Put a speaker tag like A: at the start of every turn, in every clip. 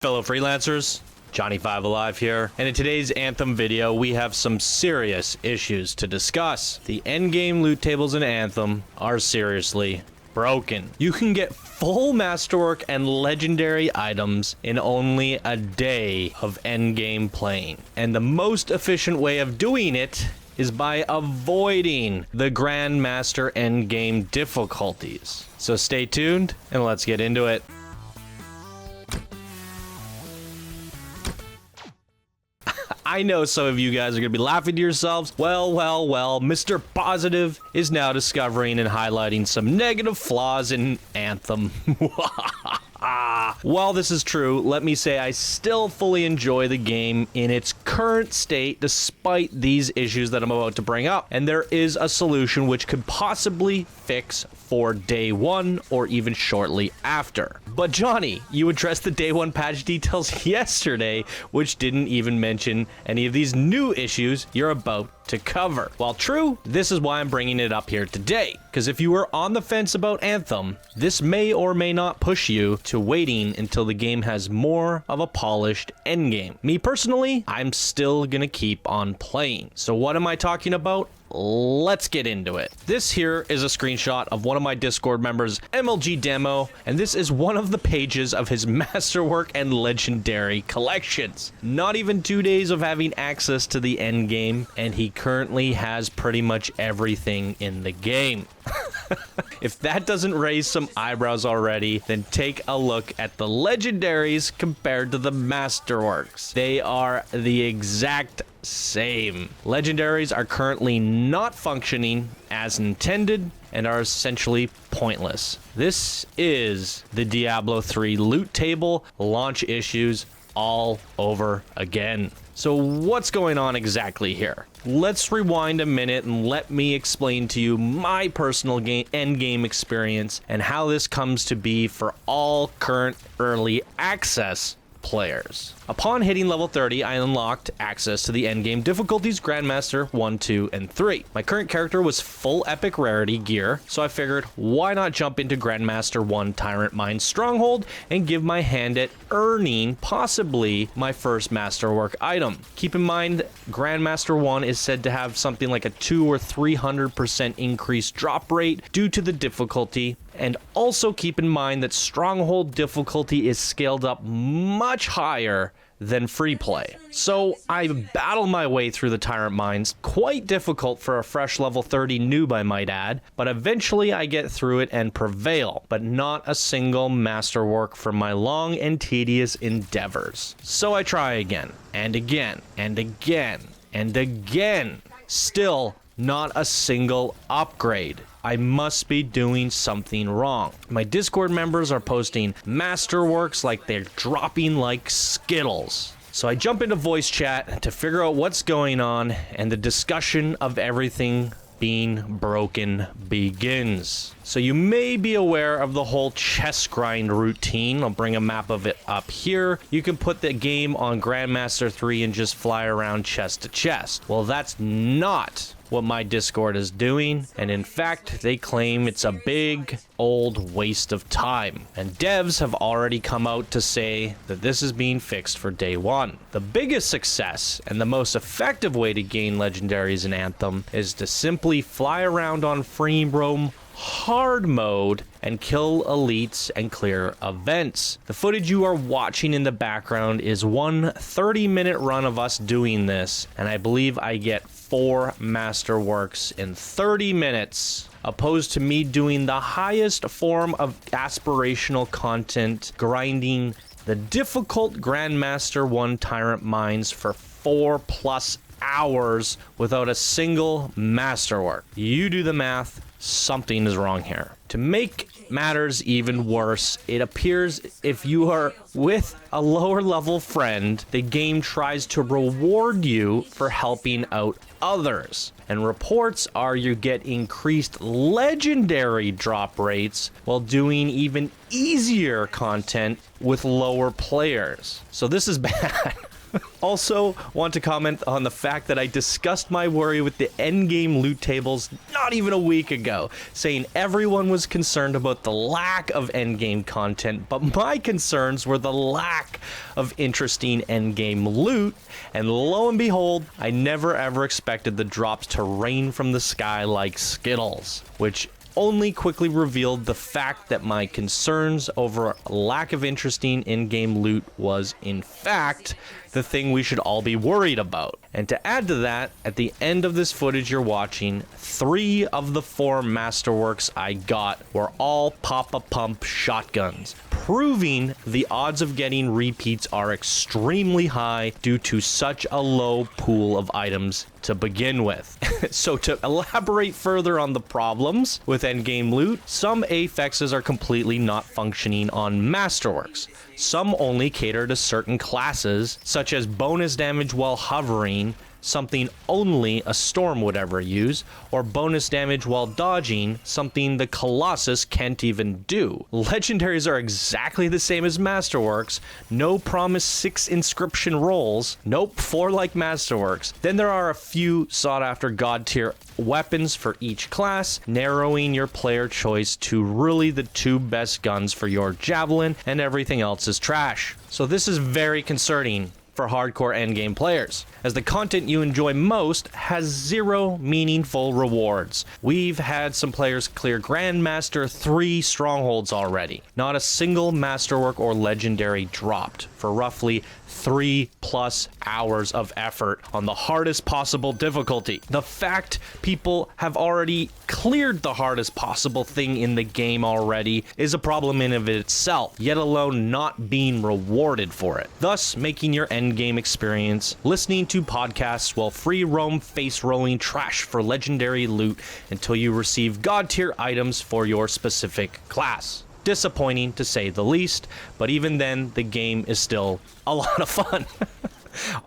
A: Fellow freelancers, Johnny5 Alive here, and in today's Anthem video, we have some serious issues to discuss. The endgame loot tables in Anthem are seriously broken. You can get full Masterwork and legendary items in only a day of endgame playing, and the most efficient way of doing it is by avoiding the Grandmaster endgame difficulties. So stay tuned, and let's get into it. I know some of you guys are going to be laughing to yourselves. Well, Mr. Positive is now discovering and highlighting some negative flaws in Anthem. While this is true, let me say I still fully enjoy the game in its current state despite these issues that I'm about to bring up. And there is a solution which could possibly fix for day one or even shortly after. But Johnny, you addressed the day one patch details yesterday, which didn't even mention any of these new issues you're about to cover. While true, this is why I'm bringing it up here today, because if you were on the fence about Anthem, this may or may not push you to waiting until the game has more of a polished endgame. Me personally, I'm still gonna keep on playing. So what am I talking about? Let's get into it. This here is a screenshot of one of my Discord members' MLG demo, and this is one of the pages of his Masterwork and Legendary collections. Not even 2 days of having access to the endgame, and he currently has pretty much everything in the game. If that doesn't raise some eyebrows already, then take a look at the legendaries compared to the Masterworks. They are the exact same. Legendaries are currently not functioning as intended and are essentially pointless. This is the Diablo 3 loot table launch issues all over again. So what's going on exactly here? Let's rewind a minute and let me explain to you my personal endgame experience and how this comes to be for all current early access players. Upon hitting level 30, I unlocked access to the endgame difficulties Grandmaster 1, 2, and 3. My current character was full epic rarity gear, so I figured why not jump into Grandmaster 1 Tyrant Mine Stronghold and give my hand at earning possibly my first Masterwork item. Keep in mind, Grandmaster 1 is said to have something like a 200 or 300% increased drop rate due to the difficulty. And also keep in mind that Stronghold difficulty is scaled up much higher than free play. So I battle my way through the Tyrant Mines, quite difficult for a fresh level 30 noob I might add, but eventually I get through it and prevail, but not a single Masterwork for my long and tedious endeavors. So I try again, and again, and again, and again. Still not a single upgrade. I must be doing something wrong. My Discord members are posting Masterworks like they're dropping like Skittles. So I jump into voice chat to figure out what's going on, and the discussion of everything being broken begins. So you may be aware of the whole chest grind routine. I'll bring a map of it up here. You can put the game on Grandmaster 3 and just fly around chest to chest. Well, that's not what my Discord is doing, and in fact they claim it's a big old waste of time, and devs have already come out to say that this is being fixed for day one. The biggest success and the most effective way to gain legendaries in Anthem is to simply fly around on free roam hard mode and kill elites and clear events. The footage you are watching in the background is one 30-minute run of us doing this, and I believe I get 4 Masterworks in 30 minutes, opposed to me doing the highest form of aspirational content, grinding the difficult Grandmaster 1 Tyrant Mines for 4+ hours without a single Masterwork. You do the math, something is wrong here. To make matters even worse, it appears if you are with a lower level friend, the game tries to reward you for helping out others. And reports are you get increased legendary drop rates while doing even easier content with lower players. So this is bad. Also, want to comment on the fact that I discussed my worry with the endgame loot tables not even a week ago, saying everyone was concerned about the lack of endgame content, but my concerns were the lack of interesting endgame loot, and lo and behold, I never ever expected the drops to rain from the sky like Skittles, which only quickly revealed the fact that my concerns over lack of interesting in-game loot was, in fact, the thing we should all be worried about. And to add to that, at the end of this footage you're watching, 3 of the 4 Masterworks I got were all pop-a-pump shotguns, proving the odds of getting repeats are extremely high due to such a low pool of items to begin with. So to elaborate further on the problems with endgame loot, some affixes are completely not functioning on Masterworks. Some only cater to certain classes, such as bonus damage while hovering, something only a storm would ever use, or bonus damage while dodging, something the Colossus can't even do. Legendaries are exactly the same as Masterworks, no promised 6 inscription rolls, nope, 4 like Masterworks. Then there are a few sought after god tier weapons for each class, narrowing your player choice to really the 2 best guns for your javelin, and everything else is trash. So this is very concerning for hardcore endgame players, as the content you enjoy most has 0 meaningful rewards. We've had some players clear Grandmaster 3 strongholds already. Not a single Masterwork or Legendary dropped for roughly 3+ hours of effort on the hardest possible difficulty. The fact people have already cleared the hardest possible thing in the game already is a problem in of itself, yet alone not being rewarded for it, thus making your endgame experience listening to podcasts while free roam face rolling trash for legendary loot until you receive god tier items for your specific class. Disappointing to say the least, but even then the game is still a lot of fun.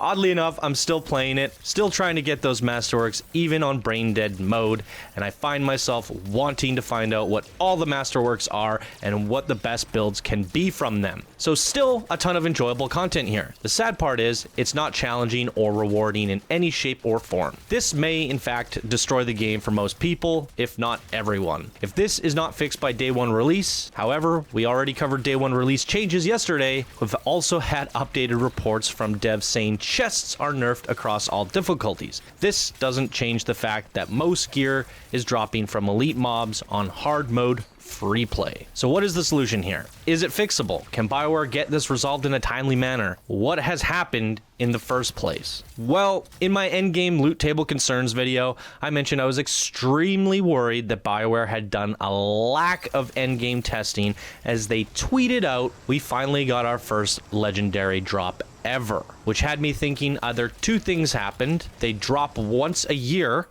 A: Oddly enough, I'm still playing it, still trying to get those Masterworks even on brain dead mode, and I find myself wanting to find out what all the Masterworks are and what the best builds can be from them. So still a ton of enjoyable content here. The sad part is it's not challenging or rewarding in any shape or form. This may in fact destroy the game for most people, if not everyone. If this is not fixed by day 1 release, however, we already covered day 1 release changes yesterday. We've also had updated reports from devs saying chests are nerfed across all difficulties. This doesn't change the fact that most gear is dropping from elite mobs on hard mode free play. So what is the solution here? Is it fixable? Can Bioware get this resolved in a timely manner? What has happened in the first place? Well, in my endgame loot table concerns video, I mentioned I was extremely worried that Bioware had done a lack of endgame testing, as they tweeted out, "We finally got our first legendary drop ever," which had me thinking either 2 things happened. They drop once a year,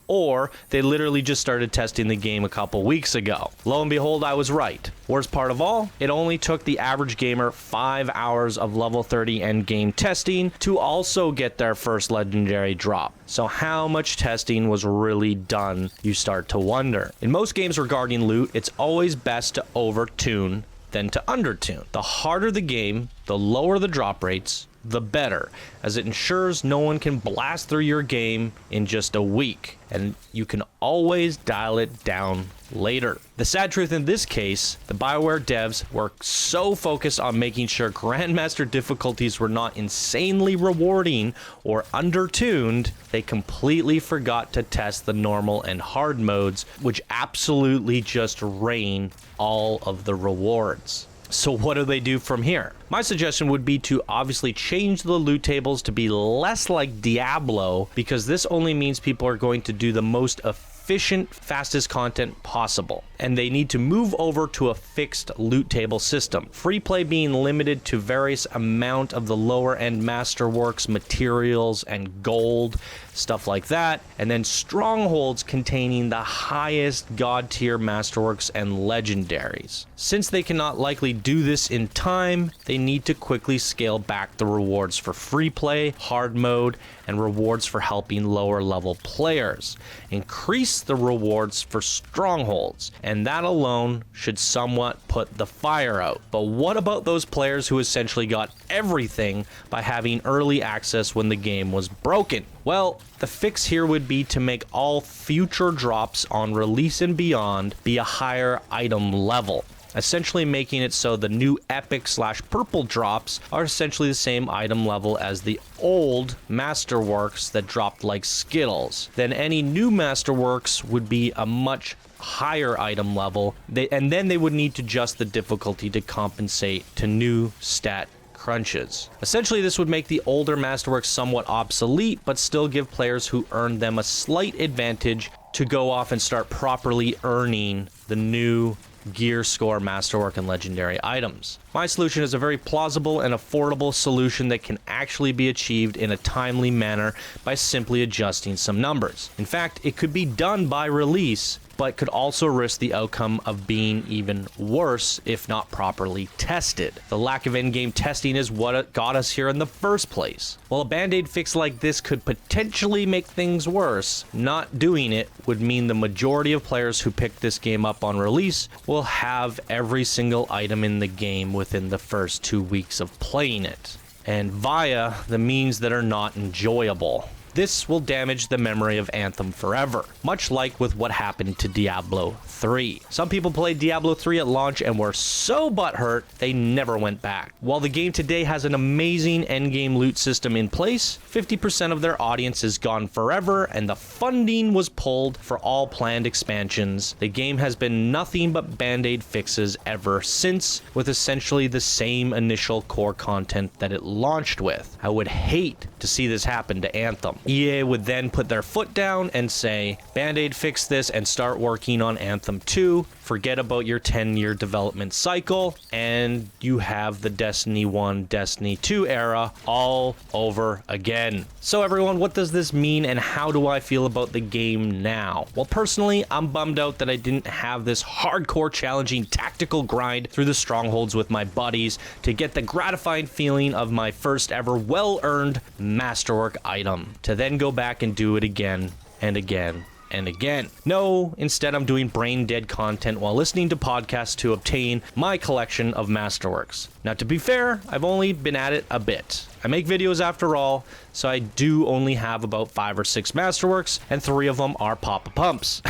A: or they literally just started testing the game a couple weeks ago. Lo and behold, I was right. Worst part of all, it only took the average gamer 5 hours of level 30 endgame testing to also get their first legendary drop. So how much testing was really done, you start to wonder. In most games regarding loot, it's always best to overtune than to undertune. The harder the game, the lower the drop rates, the better, as it ensures no one can blast through your game in just a week, and you can always dial it down later. The sad truth in this case, the Bioware devs were so focused on making sure Grandmaster difficulties were not insanely rewarding or undertuned, they completely forgot to test the normal and hard modes, which absolutely just rain all of the rewards. So what do they do from here? My suggestion would be to obviously change the loot tables to be less like Diablo, because this only means people are going to do the most efficient, fastest content possible, and they need to move over to a fixed loot table system. Free play being limited to various amount of the lower end Masterworks materials and gold, stuff like that, and then strongholds containing the highest god tier Masterworks and legendaries. Since they cannot likely do this in time, they need to quickly scale back the rewards for free play, hard mode, and rewards for helping lower level players. Increase plus the rewards for strongholds, and that alone should somewhat put the fire out. But what about those players who essentially got everything by having early access when the game was broken? Well, the fix here would be to make all future drops on release and beyond be a higher item level, essentially making it so the new epic/purple drops are essentially the same item level as the old Masterworks that dropped like Skittles. Then any new Masterworks would be a much higher item level, and then they would need to adjust the difficulty to compensate to new stat crunches. Essentially, this would make the older Masterworks somewhat obsolete, but still give players who earned them a slight advantage to go off and start properly earning the new gear score, Masterwork, and legendary items. My solution is a very plausible and affordable solution that can actually be achieved in a timely manner by simply adjusting some numbers. In fact, it could be done by release, but could also risk the outcome of being even worse if not properly tested. The lack of in-game testing is what got us here in the first place. While a band-aid fix like this could potentially make things worse, not doing it would mean the majority of players who pick this game up on release will have every single item in the game within the first 2 weeks of playing it, and via the means that are not enjoyable. This will damage the memory of Anthem forever, much like with what happened to Diablo 3. Some people played Diablo 3 at launch and were so butthurt they never went back. While the game today has an amazing endgame loot system in place, 50% of their audience is gone forever and the funding was pulled for all planned expansions. The game has been nothing but band-aid fixes ever since, with essentially the same initial core content that it launched with. I would hate to see this happen to Anthem. EA would then put their foot down and say, Band-Aid fix this and start working on Anthem 2. Forget about your 10-year development cycle, and you have the Destiny 1, Destiny 2 era all over again. So everyone, what does this mean and how do I feel about the game now? Well, personally, I'm bummed out that I didn't have this hardcore challenging tactical grind through the strongholds with my buddies to get the gratifying feeling of my first ever well-earned Masterwork item, to then go back and do it again and again and again. No, instead I'm doing brain dead content while listening to podcasts to obtain my collection of Masterworks. Now, to be fair, I've only been at it a bit. I make videos after all, so I do only have about 5 or 6 Masterworks, and 3 of them are Papa Pumps.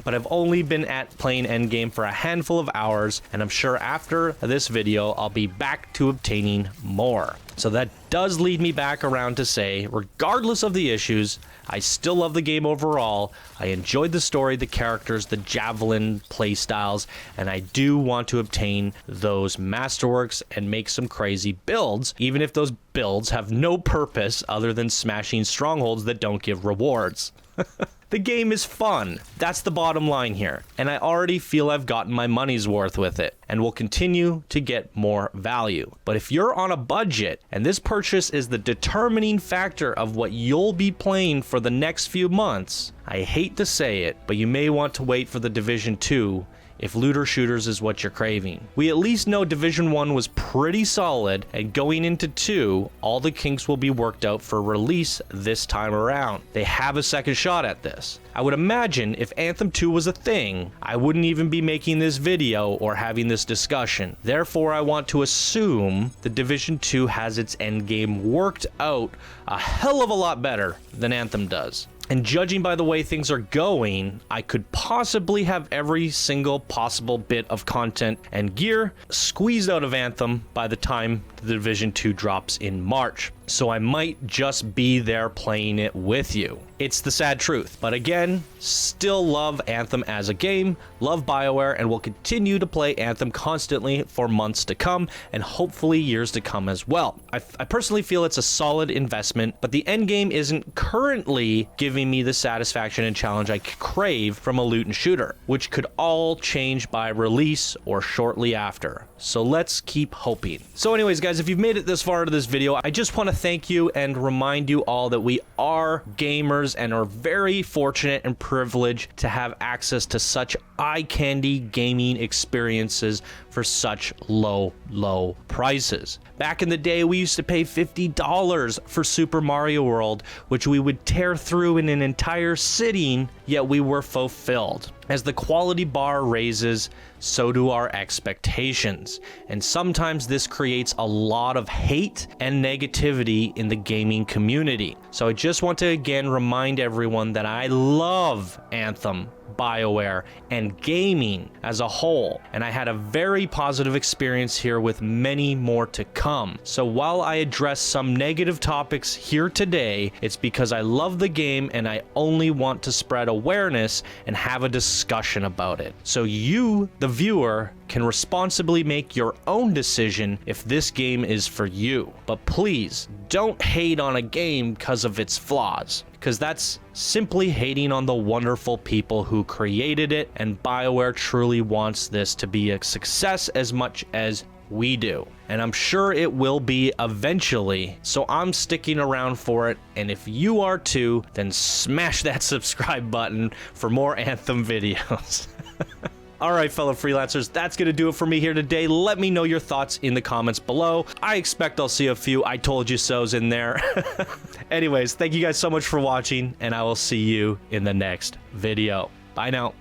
A: But I've only been at playing Endgame for a handful of hours, and I'm sure after this video, I'll be back to obtaining more. So that does lead me back around to say, regardless of the issues, I still love the game overall. I enjoyed the story, the characters, the Javelin playstyles, and I do want to obtain those Masterworks and make some crazy builds, even if those builds have no purpose other than smashing strongholds that don't give rewards. The game is fun. That's the bottom line here. And I already feel I've gotten my money's worth with it and will continue to get more value. But if you're on a budget and this purchase is the determining factor of what you'll be playing for the next few months, I hate to say it, but you may want to wait for the Division 2 if looter shooters is what you're craving. We at least know Division 1 was pretty solid, and going into 2, all the kinks will be worked out for release this time around. They have a second shot at this. I would imagine if Anthem 2 was a thing, I wouldn't even be making this video or having this discussion. Therefore, I want to assume the Division 2 has its endgame worked out a hell of a lot better than Anthem does. And judging by the way things are going, I could possibly have every single possible bit of content and gear squeezed out of Anthem by the time the Division 2 drops in March. So I might just be there playing it with you. It's the sad truth. But again, still love Anthem as a game, love Bioware, and will continue to play Anthem constantly for months to come, and hopefully years to come as well. I personally feel it's a solid investment, but the endgame isn't currently giving me the satisfaction and challenge I crave from a loot and shooter, which could all change by release or shortly after. So let's keep hoping. So anyways, guys, if you've made it this far into this video, I just want to thank you and remind you all that we are gamers and are very fortunate and privileged to have access to such eye candy gaming experiences for such low prices. Back in the day, we used to pay $50 for Super Mario World, which we would tear through in an entire sitting, yet we were fulfilled. As the quality bar raises, so do our expectations. And sometimes this creates a lot of hate and negativity in the gaming community. So I just want to again remind everyone that I love Anthem, Bioware, and gaming as a whole, and I had a very positive experience here with many more to come. So while I address some negative topics here today, it's because I love the game and I only want to spread awareness and have a discussion about it. So you, the viewer, can responsibly make your own decision if this game is for you. But please, don't hate on a game because of its flaws, because that's simply hating on the wonderful people who created it, and BioWare truly wants this to be a success as much as we do. And I'm sure it will be eventually, so I'm sticking around for it, and if you are too, then smash that subscribe button for more Anthem videos. Alright, fellow freelancers, that's going to do it for me here today. Let me know your thoughts in the comments below. I expect I'll see a few I told you so's in there. Anyways, thank you guys so much for watching, and I will see you in the next video. Bye now.